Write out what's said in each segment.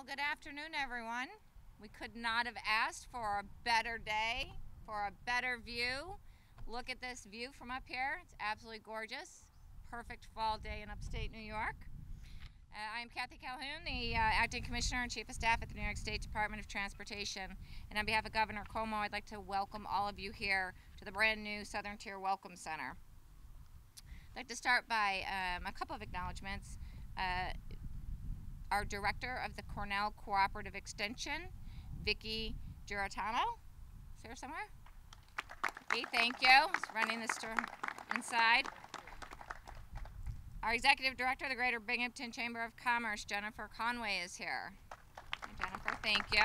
Well, good afternoon, everyone. We could not have asked for a better day, for a better view. Look at this view from up here. It's absolutely gorgeous. Perfect fall day in upstate New York. I'm Kathy Calhoun, the Acting Commissioner and Chief of Staff at the New York State Department of Transportation. And on behalf of Governor Cuomo, I'd like to welcome all of you here to the brand new Southern Tier Welcome Center. I'd like to start by a couple of acknowledgments. Our Director of the Cornell Cooperative Extension, Vicki Giratano, is here somewhere? Hey, thank you. He's running the store inside. Our Executive Director of the Greater Binghamton Chamber of Commerce, Jennifer Conway, is here. Hi, Jennifer, thank you.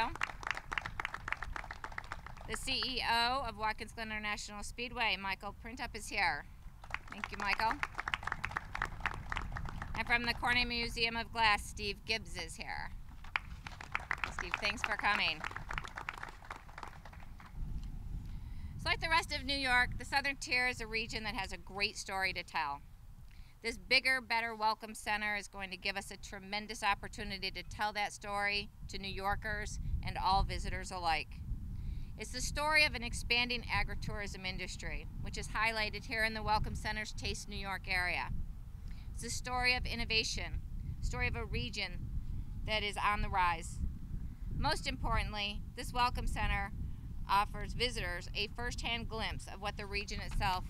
The CEO of Watkins Glen International Speedway, Michael Printup, is here. Thank you, Michael. And from the Corning Museum of Glass, Steve Gibbs is here. Steve, thanks for coming. So like the rest of New York, the Southern Tier is a region that has a great story to tell. This bigger, better Welcome Center is going to give us a tremendous opportunity to tell that story to New Yorkers and all visitors alike. It's the story of an expanding agritourism industry, which is highlighted here in the Welcome Center's Taste New York area. It's a story of innovation, a story of a region that is on the rise. Most importantly, this Welcome Center offers visitors a first-hand glimpse of what the region itself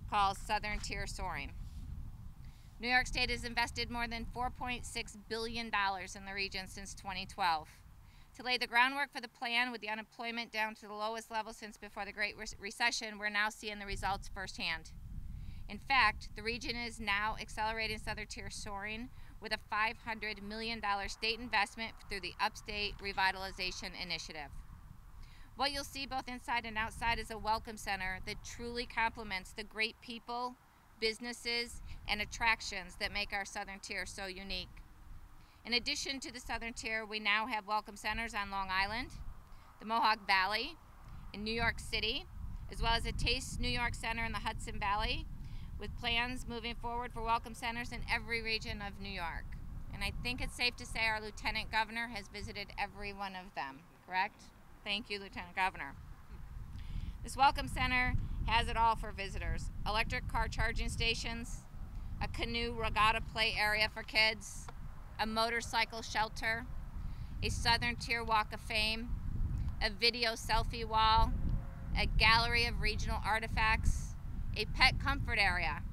calls Southern Tier soaring. New York State has invested more than $4.6 billion in the region since 2012. To lay the groundwork for the plan, with the unemployment down to the lowest level since before the Great Recession, we're now seeing the results firsthand. In fact, the region is now accelerating Southern Tier soaring with a $500 million state investment through the Upstate Revitalization Initiative. What you'll see both inside and outside is a Welcome Center that truly complements the great people, businesses, and attractions that make our Southern Tier so unique. In addition to the Southern Tier, we now have Welcome Centers on Long Island, the Mohawk Valley, in New York City, as well as a Taste New York Center in the Hudson Valley, with plans moving forward for Welcome Centers in every region of New York. And I think it's safe to say our Lieutenant Governor has visited every one of them, correct? Thank you, Lieutenant Governor. This Welcome Center has it all for visitors. Electric car charging stations, a canoe regatta play area for kids, a motorcycle shelter, a Southern Tier Walk of Fame, a video selfie wall, a gallery of regional artifacts, a pet comfort area,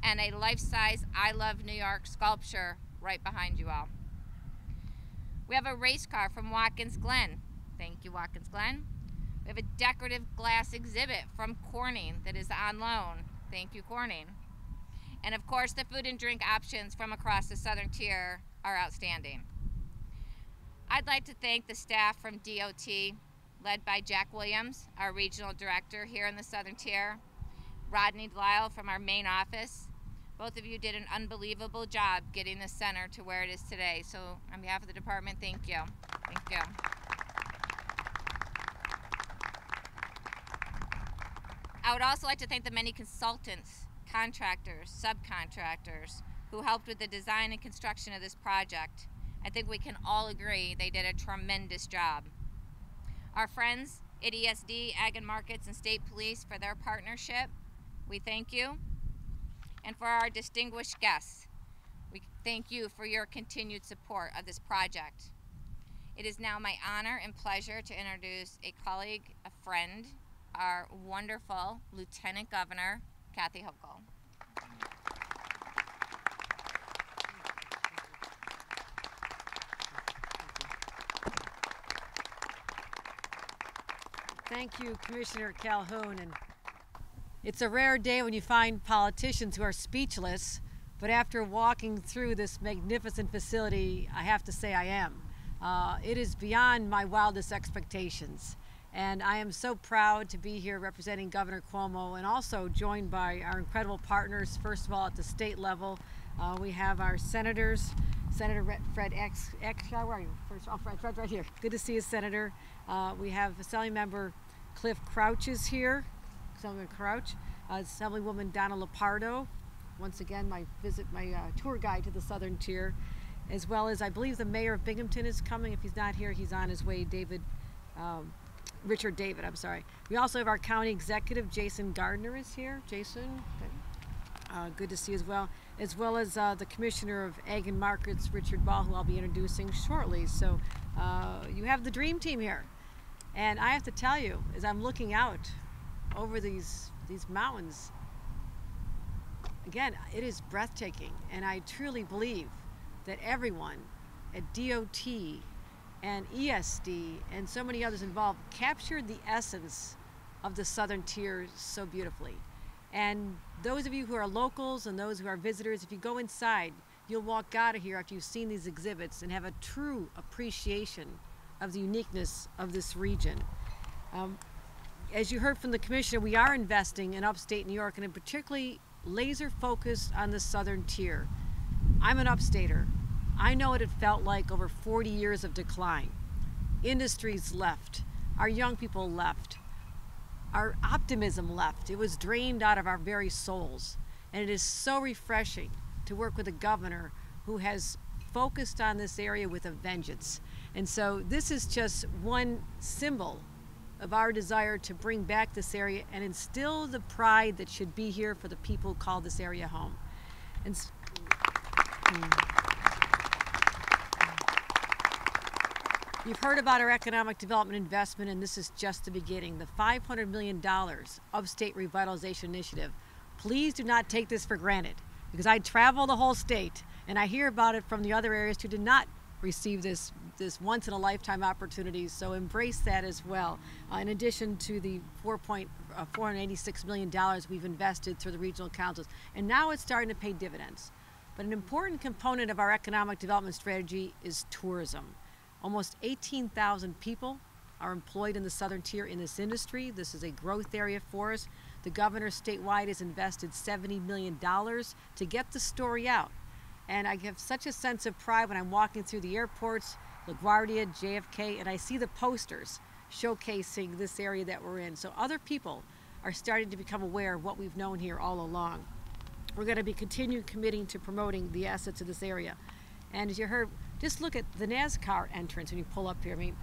and a life-size I Love New York sculpture right behind you all. We have a race car from Watkins Glen. Thank you, Watkins Glen. We have a decorative glass exhibit from Corning that is on loan. Thank you, Corning. And of course, the food and drink options from across the Southern Tier are outstanding. I'd like to thank the staff from DOT, led by Jack Williams, our regional director here in the Southern Tier, Rodney Lyle from our main office. Both of you did an unbelievable job getting the center to where it is today. So on behalf of the department, thank you. Thank you. I would also like to thank the many consultants, contractors, subcontractors who helped with the design and construction of this project. I think we can all agree they did a tremendous job. Our friends at ESD, Ag and Markets, and State Police for their partnership, we thank you. And for our distinguished guests, we thank you for your continued support of this project. It is now my honor and pleasure to introduce a colleague, a friend, our wonderful Lieutenant Governor, Kathy Hochul. Thank you, Commissioner Calhoun. And it's a rare day when you find politicians who are speechless, but after walking through this magnificent facility, I have to say I am. It is beyond my wildest expectations. And I am so proud to be here representing Governor Cuomo and also joined by our incredible partners. First of all, at the state level, we have our senators, Senator Fred X, where are you? First, oh, Fred, right here. Good to see you, Senator. We have Assembly Member Cliff Crouch is here. Assemblyman Crouch. Assemblywoman Donna Lopardo. Once again, my tour guide to the Southern Tier. as well as I believe the mayor of Binghamton is coming. If he's not here, he's on his way. Richard David, I'm sorry. We also have our county executive, Jason Gardner, is here. Jason, good to see you as well as the Commissioner of Ag and Markets, Richard Ball, who I'll be introducing shortly. So you have the dream team here. And I have to tell you, as I'm looking out over these mountains, again, it is breathtaking. And I truly believe that everyone at DOT and ESD and so many others involved captured the essence of the Southern Tier so beautifully. And those of you who are locals and those who are visitors, if you go inside, you'll walk out of here after you've seen these exhibits and have a true appreciation of the uniqueness of this region. As you heard from the Commissioner, we are investing in upstate New York, and particularly laser focused on the Southern Tier. I'm an upstater. I know what it felt like over 40 years of decline. Industries left, our young people left, our optimism left. It was drained out of our very souls. And it is so refreshing to work with a governor who has focused on this area with a vengeance. And so this is just one symbol of our desire to bring back this area and instill the pride that should be here for the people who call this area home. And you've heard about our economic development investment, and this is just the beginning. The $500 million Upstate Revitalization Initiative. Please do not take this for granted, because I travel the whole state and I hear about it from the other areas who did not receive this once-in-a-lifetime opportunity, so embrace that as well. In addition to the $486 million we've invested through the regional councils, and now it's starting to pay dividends. But an important component of our economic development strategy is tourism. Almost 18,000 people are employed in the Southern Tier in this industry. This is a growth area for us. The governor statewide has invested $70 million to get the story out. And I have such a sense of pride when I'm walking through the airports, LaGuardia, JFK, and I see the posters showcasing this area that we're in. So other people are starting to become aware of what we've known here all along. We're going to be continuing committing to promoting the assets of this area. And as you heard, just look at the NASCAR entrance when you pull up here. I mean,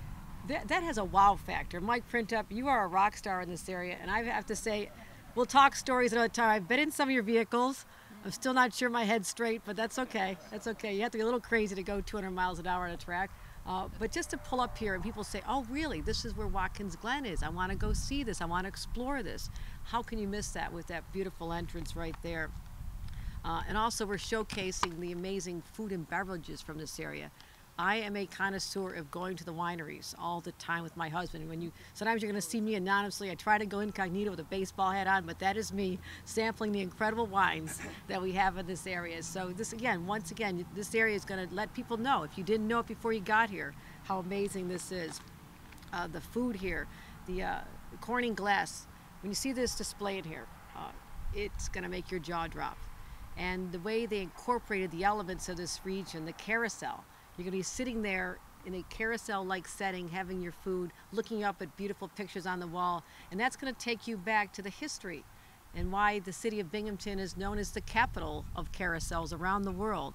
that has a wow factor. Mike Printup, you are a rock star in this area, and I have to say, we'll talk stories another time. I've been in some of your vehicles. I'm still not sure my head's straight, but that's okay. That's okay. You have to be a little crazy to go 200 miles an hour on a track. But just to pull up here and people say, oh, really, this is where Watkins Glen is. I want to go see this. I want to explore this. How can you miss that with that beautiful entrance right there? And also we're showcasing the amazing food and beverages from this area. I am a connoisseur of going to the wineries all the time with my husband. Sometimes you're going to see me anonymously. I try to go incognito with a baseball hat on, but that is me sampling the incredible wines that we have in this area. So this, again, once again, this area is going to let people know, if you didn't know it before you got here, how amazing this is. The food here, the Corning glass. When you see this displayed here, it's going to make your jaw drop. And the way they incorporated the elements of this region, the carousel. You're going to be sitting there in a carousel-like setting, having your food, looking up at beautiful pictures on the wall, and that's going to take you back to the history and why the city of Binghamton is known as the capital of carousels around the world.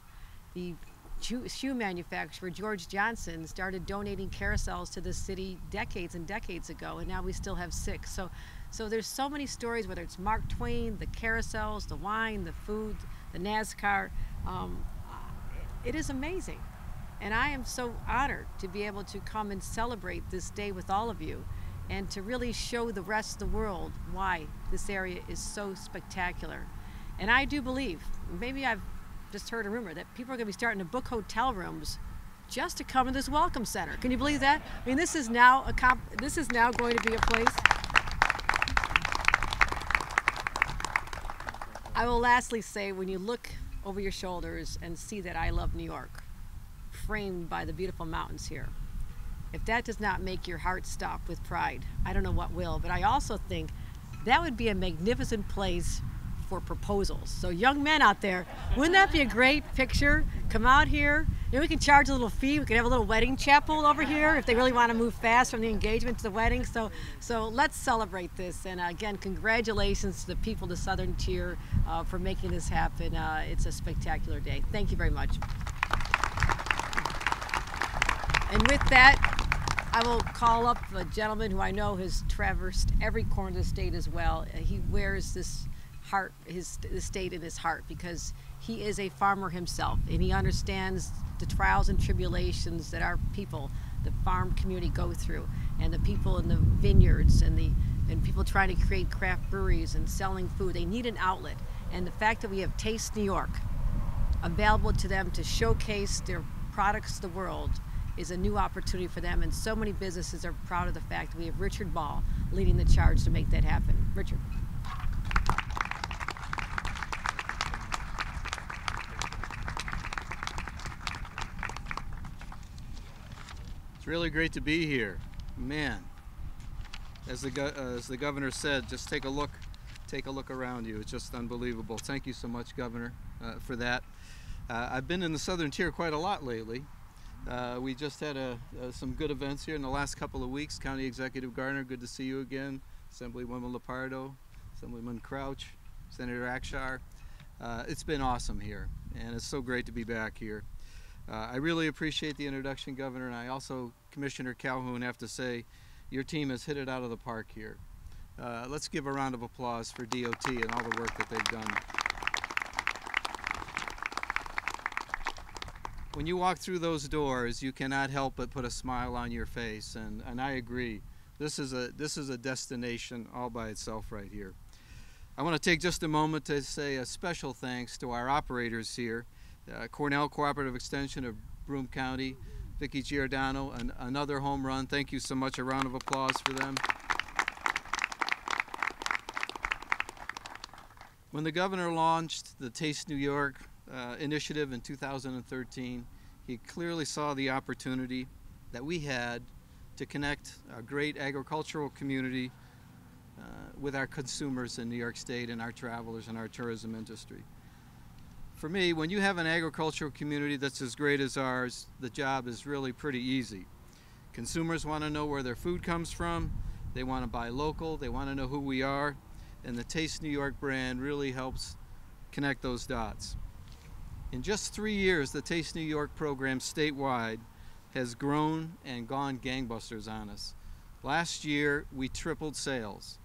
The shoe manufacturer George Johnson started donating carousels to this city decades and decades ago, and now we still have 6. So there's so many stories, whether it's Mark Twain, the carousels, the wine, the food, the NASCAR. It is amazing. And I am so honored to be able to come and celebrate this day with all of you and to really show the rest of the world why this area is so spectacular. And I do believe, maybe I've just heard a rumor, that people are going to be starting to book hotel rooms just to come to this welcome center. Can you believe that? I mean, this is now going to be a place. I will lastly say, when you look over your shoulders and see that I love New York, framed by the beautiful mountains here, if that does not make your heart stop with pride, I don't know what will. But I also think that would be a magnificent place for proposals. So young men out there, wouldn't that be a great picture? Come out here, and we can charge a little fee. We can have a little wedding chapel over here if they really want to move fast from the engagement to the wedding. So let's celebrate this. And again, congratulations to the people of the Southern Tier for making this happen. It's a spectacular day. Thank you very much. And with that, I will call up a gentleman who I know has traversed every corner of the state as well. He wears this heart, the state in his heart, because he is a farmer himself, and he understands the trials and tribulations that our people, the farm community, go through, and the people in the vineyards and people trying to create craft breweries and selling food. They need an outlet, and the fact that we have Taste New York available to them to showcase their products to the world is a new opportunity for them, and so many businesses are proud of the fact that we have Richard Ball leading the charge to make that happen. Richard. It's really great to be here, man. As the governor said, just take a look around you. It's just unbelievable. Thank you so much, Governor, for that. I've been in the Southern Tier quite a lot lately. We just had some good events here in the last couple of weeks. County Executive Gardner, good to see you again. Assemblywoman Lepardo, Assemblyman Crouch, Senator Akshar. It's been awesome here, and it's so great to be back here. I really appreciate the introduction, Governor, and I also, Commissioner Calhoun, have to say your team has hit it out of the park here. Let's give a round of applause for DOT and all the work that they've done. When you walk through those doors, you cannot help but put a smile on your face, and I agree. This is a destination all by itself right here. I want to take just a moment to say a special thanks to our operators here, Cornell Cooperative Extension of Broome County, Vicki Giordano, another home run. Thank you so much. A round of applause for them. When the governor launched the Taste New York initiative in 2013, he clearly saw the opportunity that we had to connect a great agricultural community with our consumers in New York State and our travelers and our tourism industry. For me, when you have an agricultural community that's as great as ours, the job is really pretty easy. Consumers want to know where their food comes from, they want to buy local, they want to know who we are, and the Taste New York brand really helps connect those dots. In just 3 years, the Taste New York program statewide has grown and gone gangbusters on us. Last year, we tripled sales.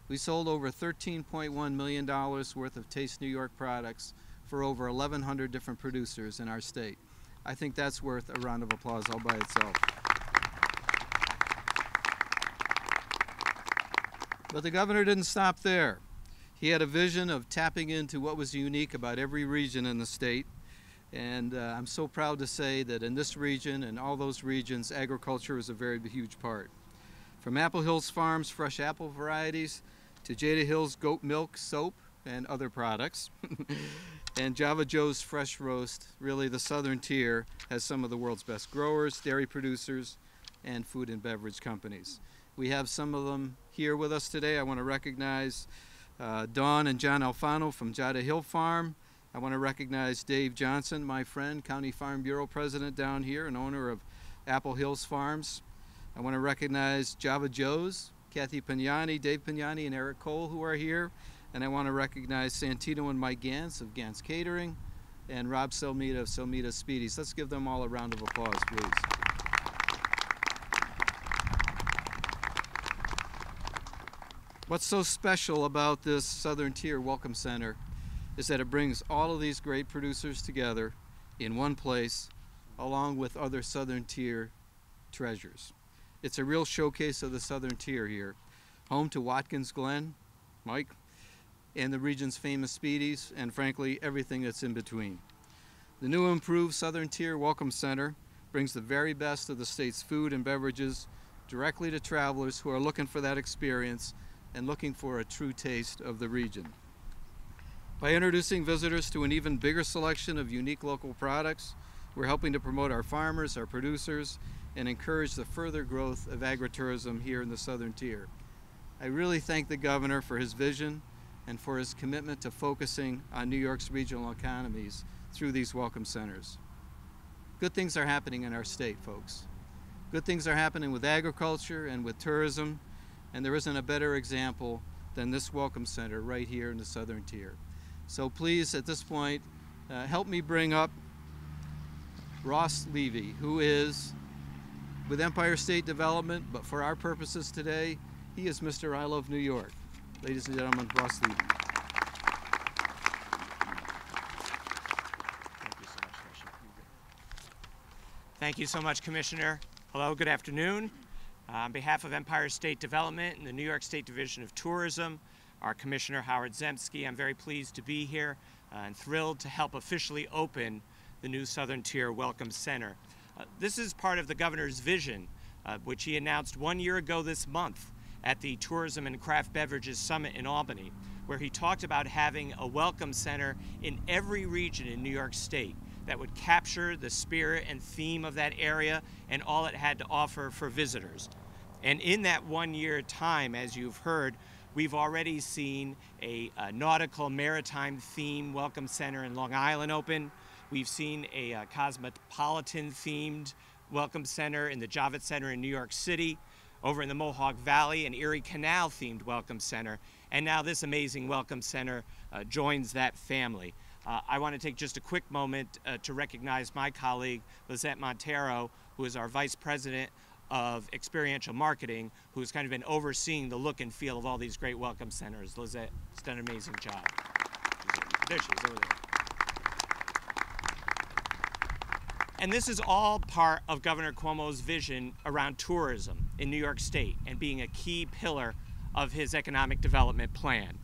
We sold over $13.1 million worth of Taste New York products for over 1,100 different producers in our state. I think that's worth a round of applause all by itself. But the governor didn't stop there. He had a vision of tapping into what was unique about every region in the state. And I'm so proud to say that in this region and all those regions, agriculture is a very huge part. From Apple Hills Farms fresh apple varieties to Jada Hills goat milk soap and other products, and Java Joe's fresh roast, really the Southern Tier has some of the world's best growers, dairy producers, and food and beverage companies. We have some of them here with us today. I want to recognize Dawn and John Alfano from Jada Hill Farm. I want to recognize Dave Johnson, my friend, County Farm Bureau President down here and owner of Apple Hills Farms. I want to recognize Java Joe's, Kathy Pignani, Dave Pignani, and Eric Cole, who are here. And I want to recognize Santino and Mike Gantz of Gantz Catering and Rob Selmita of Selmita Speedies. Let's give them all a round of applause, please. What's so special about this Southern Tier Welcome Center is that it brings all of these great producers together in one place, along with other Southern Tier treasures. It's a real showcase of the Southern Tier here, home to Watkins Glen, Mike, and the region's famous Speedies, and frankly, everything that's in between. The new improved Southern Tier Welcome Center brings the very best of the state's food and beverages directly to travelers who are looking for that experience and looking for a true taste of the region. By introducing visitors to an even bigger selection of unique local products, we're helping to promote our farmers, our producers, and encourage the further growth of agritourism here in the Southern Tier. I really thank the governor for his vision and for his commitment to focusing on New York's regional economies through these welcome centers. Good things are happening in our state, folks. Good things are happening with agriculture and with tourism, and there isn't a better example than this welcome center right here in the Southern Tier. So please, at this point, help me bring up Ross Levy, who is with Empire State Development, but for our purposes today, he is Mr. I Love New York. Ladies and gentlemen, Ross Lee. Thank you so much, Commissioner. Hello, good afternoon. On behalf of Empire State Development and the New York State Division of Tourism, our Commissioner Howard Zemsky, I'm very pleased to be here and thrilled to help officially open the new Southern Tier Welcome Center. This is part of the Governor's vision, which he announced 1 year ago this month at the Tourism and Craft Beverages Summit in Albany, where he talked about having a welcome center in every region in New York State that would capture the spirit and theme of that area and all it had to offer for visitors. And in that 1 year time, as you've heard, we've already seen a nautical maritime theme welcome center in Long Island open. We've seen a cosmopolitan themed welcome center in the Javits Center in New York City, over in the Mohawk Valley, an Erie Canal themed welcome center. And now this amazing welcome center joins that family. I want to take just a quick moment to recognize my colleague, Lizette Montero, who is our Vice President of Experiential Marketing, who's kind of been overseeing the look and feel of all these great welcome centers. Lizette has done an amazing job. There she is, over there. And this is all part of Governor Cuomo's vision around tourism in New York State and being a key pillar of his economic development plan.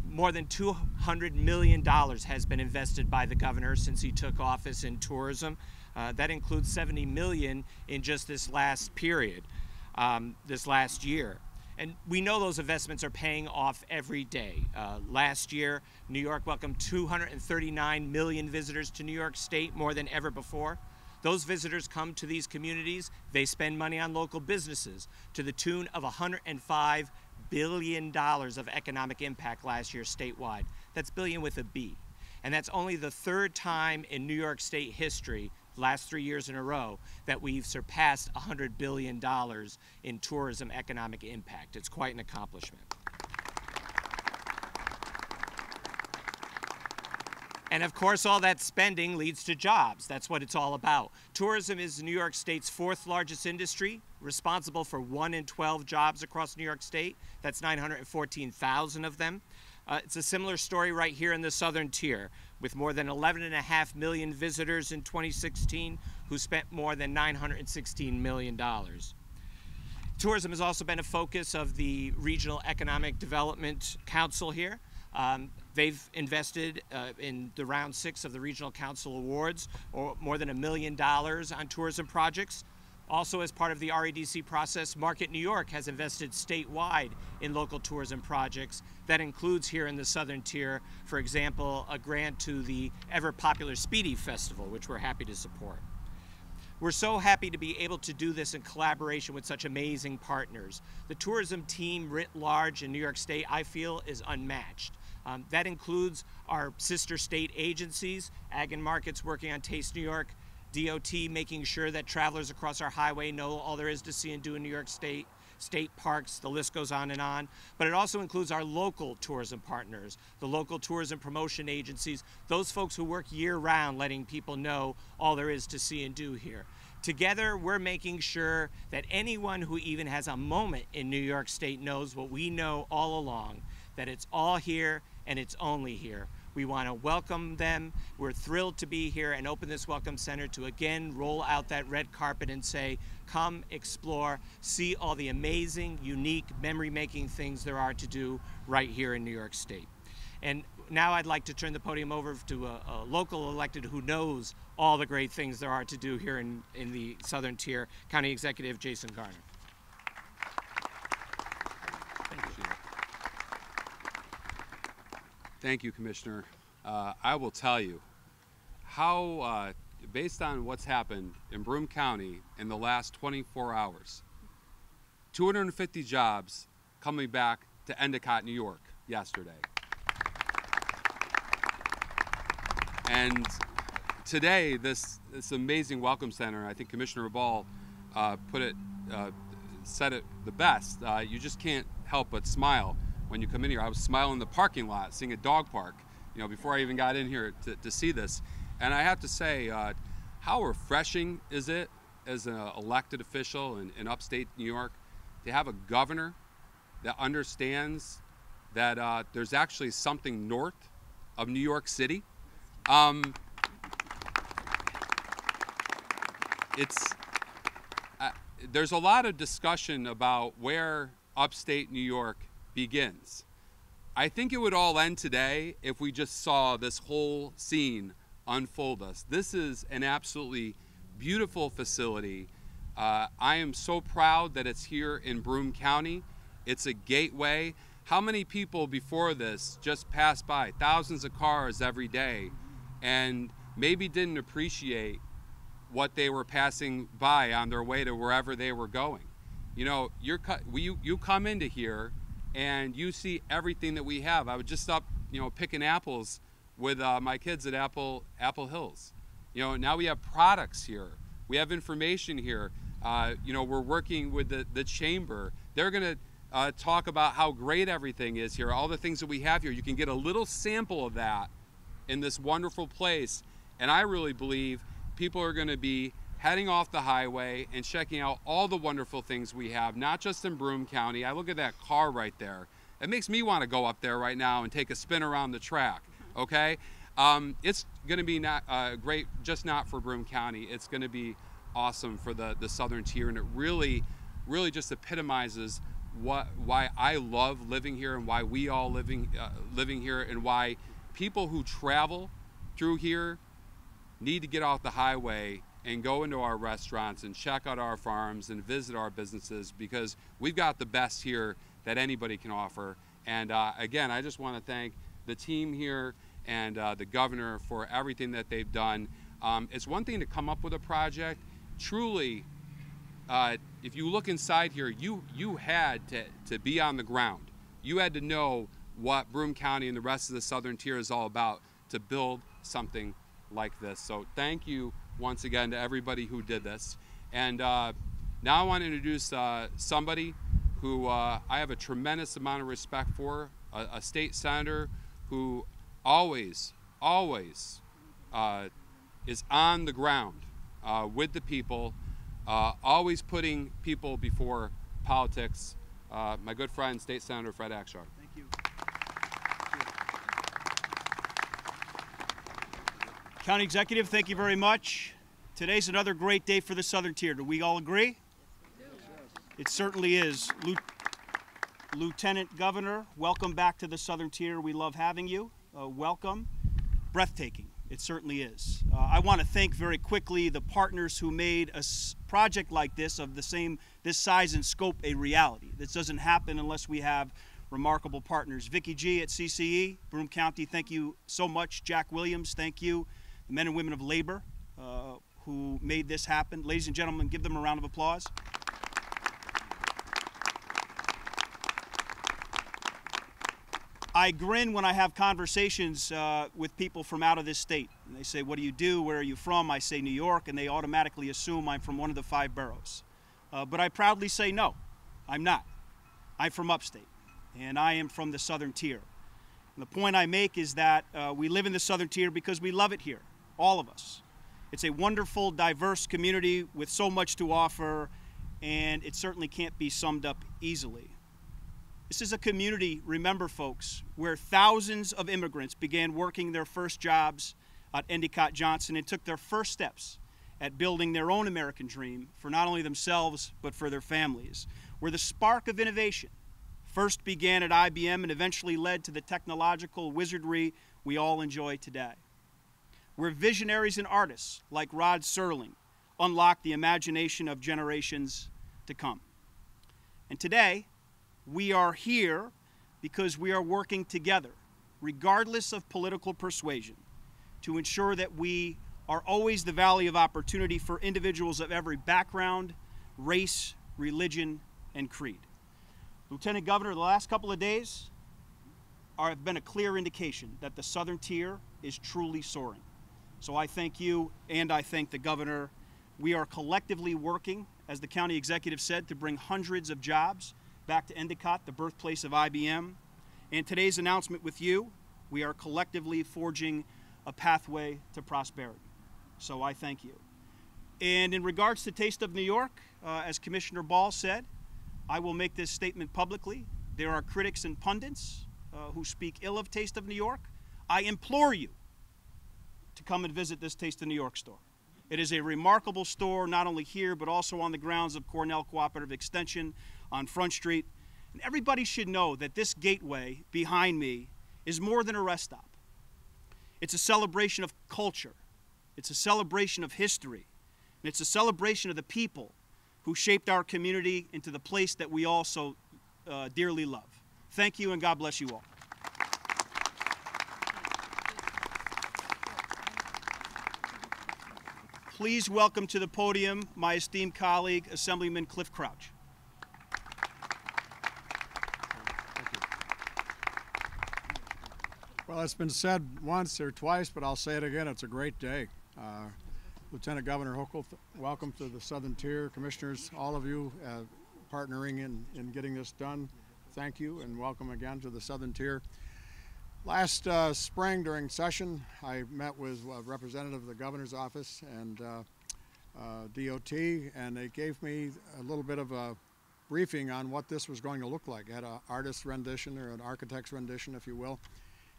More than $200 million has been invested by the governor since he took office in tourism. That includes $70 million in just this last period, this last year. And we know those investments are paying off every day. Last year, New York welcomed 239 million visitors to New York State, more than ever before. Those visitors come to these communities, they spend money on local businesses to the tune of $105 billion of economic impact last year statewide. That's billion with a B. And that's only the third time in New York State history, last 3 years in a row, that we've surpassed $100 billion in tourism economic impact. It's quite an accomplishment. And of course, all that spending leads to jobs. That's what it's all about. Tourism is New York State's fourth largest industry, responsible for 1 in 12 jobs across New York State. That's 914,000 of them. It's a similar story right here in the Southern Tier, with more than 11.5 million visitors in 2016 who spent more than $916 million. Tourism has also been a focus of the Regional Economic Development Council here. They've invested in the round 6 of the Regional Council Awards, or more than $1 million on tourism projects. Also, as part of the REDC process, Market New York has invested statewide in local tourism projects. That includes here in the Southern Tier, for example, a grant to the ever-popular Speedy Festival, which we're happy to support. We're so happy to be able to do this in collaboration with such amazing partners. The tourism team writ large in New York State, I feel, is unmatched. That includes our sister state agencies, Ag and Markets working on Taste New York, DOT making sure that travelers across our highway know all there is to see and do in New York State, state parks, the list goes on and on. But it also includes our local tourism partners, the local tourism promotion agencies, those folks who work year-round letting people know all there is to see and do here. Together, we're making sure that anyone who even has a moment in New York State knows what we know all along, that it's all here and it's only here. We want to welcome them. We're thrilled to be here and open this Welcome Center to again roll out that red carpet and say, come explore, see all the amazing, unique, memory-making things there are to do right here in New York State. And now I'd like to turn the podium over to a local elected who knows all the great things there are to do here in the Southern Tier, County Executive Jason Garner. Thank you, Commissioner. I will tell you how, based on what's happened in Broome County in the last 24 hours, 250 jobs coming back to Endicott, New York yesterday. And today, this amazing Welcome Center, I think Commissioner Ball said it the best. You just can't help but smile when you come in here. I was smiling in the parking lot, seeing a dog park, before I even got in here to see this. And I have to say, how refreshing is it as an elected official in upstate New York, to have a governor that understands that there's actually something north of New York City. There's a lot of discussion about where upstate New York begins. I think it would all end today if we just saw this whole scene unfold us. This is an absolutely beautiful facility. I am so proud that it's here in Broome County. It's a gateway. How many people before this just passed by, thousands of cars every day, and maybe didn't appreciate what they were passing by on their way to wherever they were going? You know, you come into here and you see everything that we have. I was just up, picking apples with my kids at Apple Hills. Now we have products here. We have information here. We're working with the chamber. They're going to talk about how great everything is here, all the things that we have here. You can get a little sample of that in this wonderful place. And I really believe people are going to be heading off the highway and checking out all the wonderful things we have, not just in Broome County. I look at that car right there. It makes me want to go up there right now and take a spin around the track, okay? It's going to be not great, just not for Broome County. It's going to be awesome for the southern tier, and it really just epitomizes why I love living here and why we all living here, and why people who travel through here need to get off the highway and go into our restaurants and check out our farms and visit our businesses, because we've got the best here that anybody can offer. And again, I just want to thank the team here and the governor for everything that they've done. It's one thing to come up with a project. Truly, if you look inside here, you had to be on the ground. You had to know what Broome County and the rest of the southern tier is all about to build something like this. So thank you once again to everybody who did this. And now I want to introduce somebody who I have a tremendous amount of respect for, a state senator who always is on the ground with the people, always putting people before politics. My good friend, State Senator Fred Akshar. Thank you. County Executive, thank you very much. Today's another great day for the southern tier. Do we all agree? It certainly is. Lieutenant Governor, welcome back to the southern tier. We love having you. Welcome. Breathtaking. It certainly is. I want to thank very quickly the partners who made a project like this of this size and scope a reality. This doesn't happen unless we have remarkable partners. Vicki G at CCE, Broome County, thank you so much. Jack Williams, thank you. The men and women of labor who made this happen. Ladies and gentlemen, give them a round of applause. I grin when I have conversations with people from out of this state. And they say, what do you do? Where are you from? I say New York, and they automatically assume I'm from one of the 5 boroughs. But I proudly say no, I'm not. I'm from upstate, and I am from the southern tier. And the point I make is that we live in the southern tier because we love it here, all of us. It's a wonderful, diverse community with so much to offer, and it certainly can't be summed up easily. This is a community, remember folks, where thousands of immigrants began working their first jobs at Endicott Johnson and took their first steps at building their own American dream for not only themselves, but for their families. Where the spark of innovation first began at IBM and eventually led to the technological wizardry we all enjoy today. Where visionaries and artists like Rod Serling unlocked the imagination of generations to come. And today, we are here because we are working together, regardless of political persuasion, to ensure that we are always the valley of opportunity for individuals of every background, race, religion, and creed. Lieutenant Governor, the last couple of days have been a clear indication that the southern tier is truly soaring. So I thank you and I thank the governor. We are collectively working, as the county executive said, to bring hundreds of jobs back to Endicott, the birthplace of IBM. And today's announcement with you, we are collectively forging a pathway to prosperity. So I thank you. And in regards to Taste of New York, as Commissioner Ball said, I will make this statement publicly. There are critics and pundits who speak ill of Taste of New York. I implore you to come and visit this Taste of New York store. It is a remarkable store, not only here, but also on the grounds of Cornell Cooperative Extension on Front Street. And everybody should know that this gateway behind me is more than a rest stop. It's a celebration of culture. It's a celebration of history. And it's a celebration of the people who shaped our community into the place that we all so dearly love. Thank you, and God bless you all. Please welcome to the podium my esteemed colleague, Assemblyman Cliff Crouch. Well, it's been said once or twice, but I'll say it again. It's a great day. Lieutenant Governor Hochul, welcome to the Southern Tier. Commissioners, all of you partnering in getting this done, thank you, and welcome again to the Southern Tier. Last spring during session, I met with a representative of the governor's office and DOT, and they gave me a little bit of a briefing on what this was going to look like. I had an artist's rendition, or an architect's rendition, if you will.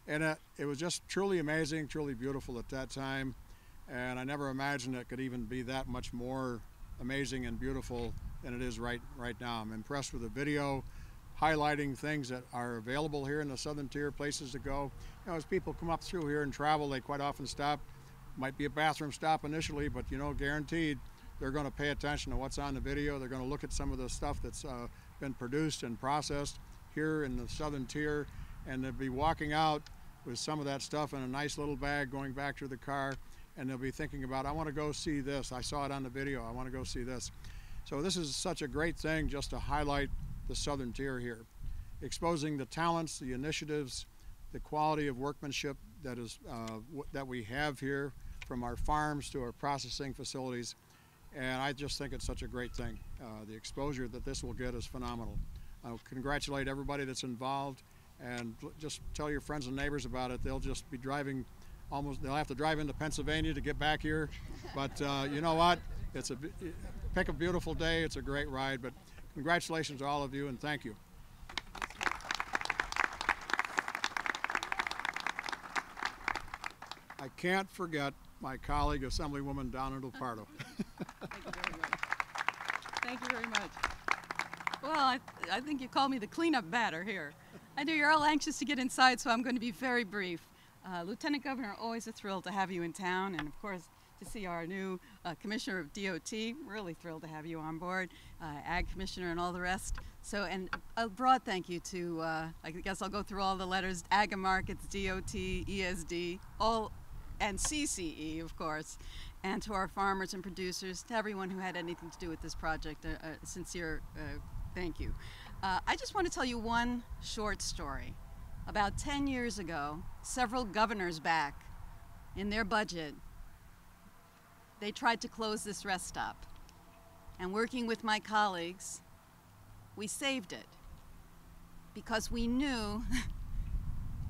And it was just truly amazing, truly beautiful at that time. And I never imagined it could even be that much more amazing and beautiful than it is right now. I'm impressed with the video, highlighting things that are available here in the Southern Tier, places to go. You know, as people come up through here and travel, they quite often stop. Might be a bathroom stop initially, but you know, guaranteed they're going to pay attention to what's on the video. They're going to look at some of the stuff that's been produced and processed here in the Southern Tier, and they'll be walking out with some of that stuff in a nice little bag going back to the car, and they'll be thinking about, I want to go see this. I saw it on the video. I want to go see this. So this is such a great thing just to highlight the Southern Tier here, exposing the talents, the initiatives, the quality of workmanship that is that we have here, from our farms to our processing facilities. And I just think it's such a great thing. The exposure that this will get is phenomenal. I congratulate everybody that's involved, and just tell your friends and neighbors about it. They'll just be driving they'll have to drive into Pennsylvania to get back here. But you know what? Pick a beautiful day. It's a great ride. But congratulations to all of you, and thank you. I can't forget my colleague, Assemblywoman Donald Pardo. Thank you very much. Thank you very much. Well, I think you called me the cleanup batter here. I know you're all anxious to get inside, so I'm going to be very brief. Lieutenant Governor, always a thrill to have you in town, and of course to see our new Commissioner of DOT. Really thrilled to have you on board, Ag Commissioner and all the rest. So, and a broad thank you to, I guess I'll go through all the letters, Ag and Markets, DOT, ESD, all, and CCE, of course, and to our farmers and producers, to everyone who had anything to do with this project, a sincere thank you. I just want to tell you one short story. About 10 years ago, several governors back, in their budget, they tried to close this rest stop. And working with my colleagues, we saved it, because we knew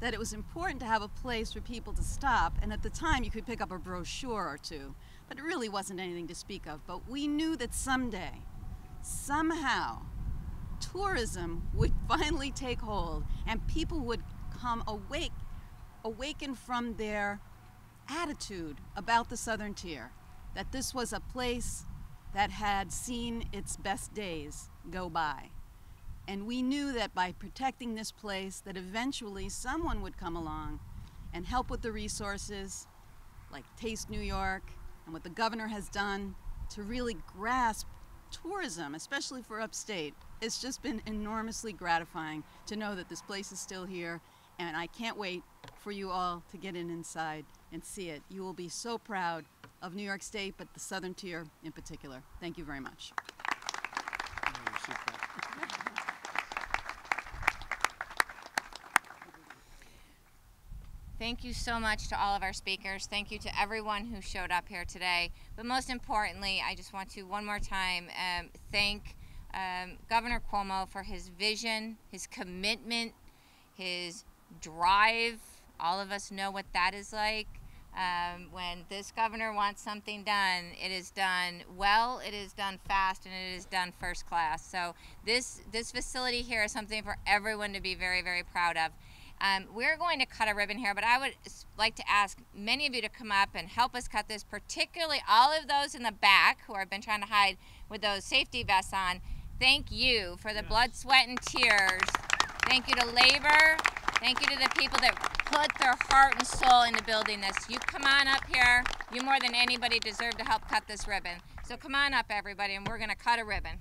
that it was important to have a place for people to stop, and at the time you could pick up a brochure or two, but it really wasn't anything to speak of. But we knew that someday, somehow, tourism would finally take hold, and people would come awaken from their attitude about the Southern Tier, that this was a place that had seen its best days go by. And we knew that by protecting this place, that eventually someone would come along and help with the resources, like Taste New York, and what the governor has done to really grasp tourism, especially for upstate. It's just been enormously gratifying to know that this place is still here, and I can't wait for you all to get inside and see it. You will be so proud of New York State, but the Southern Tier in particular. Thank you very much. Thank you so much to all of our speakers. Thank you to everyone who showed up here today. But most importantly, I just want to one more time thank Governor Cuomo for his vision, his commitment, his drive. All of us know what that is like. When this governor wants something done, it is done well, it is done fast, and it is done first class. So this facility here is something for everyone to be very, very proud of. We're going to cut a ribbon here, but I would like to ask many of you to come up and help us cut this, particularly all of those in the back who have been trying to hide with those safety vests on. Thank you for the blood, sweat, and tears. Thank you to labor. Thank you to the people that put their heart and soul into building this. You come on up here. You more than anybody deserve to help cut this ribbon. So come on up, everybody, and we're going to cut a ribbon.